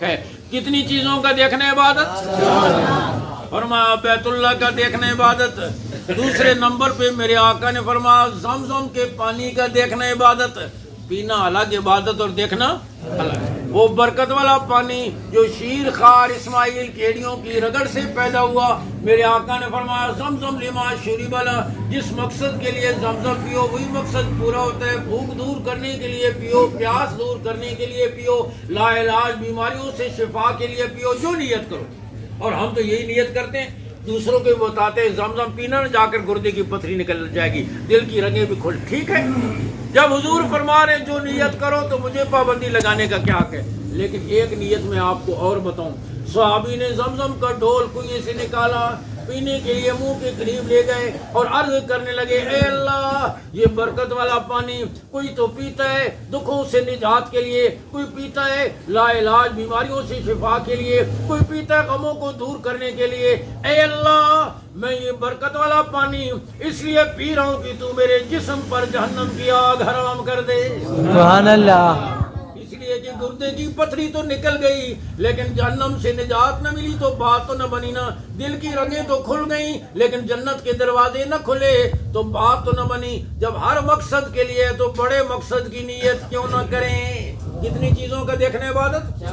ہے کتنی چیزوں کا دیکھنا عبادت؟ فرمایا بیت اللہ کا دیکھنا عبادت. دوسرے نمبر پہ میرے آقا نے فرمایا زمزم کے پانی کا دیکھنا عبادت. پینا الگ عبادت اور دیکھنا الگ. وہ برکت والا پانی جو شیر خار اسماعیل کیڑیوں کی رگڑ سے پیدا ہوا، میرے آقا نے فرمایا زمزم لما شرب لہ، جس مقصد کے لیے زمزم پیو وہی مقصد پورا ہوتا ہے. بھوک دور کرنے کے لیے پیو، پیاس دور کرنے کے لیے پیو، لا علاج بیماریوں سے شفا کے لیے پیو، جو نیت کرو. اور ہم تو یہی نیت کرتے ہیں، دوسروں کو بتاتے ہیں زمزم پینا، نہ جا کر گردے کی پتھری نکل جائے گی، دل کی رگیں بھی کھل. ٹھیک ہے، جب حضور فرما رہے جو نیت کرو تو مجھے پابندی لگانے کا کیا حق ہے. لیکن ایک نیت میں آپ کو اور بتاؤں، صحابی نے زمزم کا ڈول کنویں سے نکالا، پینے کے لیے منہ کے قریب لے گئے اور عرض کرنے لگے اے اللہ یہ برکت والا پانی کوئی تو پیتا ہے دکھوں سے نجات کے لیے، کوئی پیتا ہے لا علاج بیماریوں سے شفا کے لیے، کوئی پیتا ہے غموں کو دور کرنے کے لیے. اے اللہ میں یہ برکت والا پانی اس لیے پی رہا ہوں کہ تو میرے جسم پر جہنم کی آگ حرام کر دے. سبحان اللہ. اس لیے کہ گردے کی پتھری تو نکل گئی لیکن جہنم سے نجات نہ ملی تو بات تو نہ بنی نا. دل کی رگیں تو کھل گئیں لیکن جنت کے دروازے نہ کھلے تو بات تو نہ بنی. جب ہر مقصد کے لیے تو بڑے مقصد کی نیت کیوں نہ کریں. کتنی چیزوں کا دیکھنے عبادت.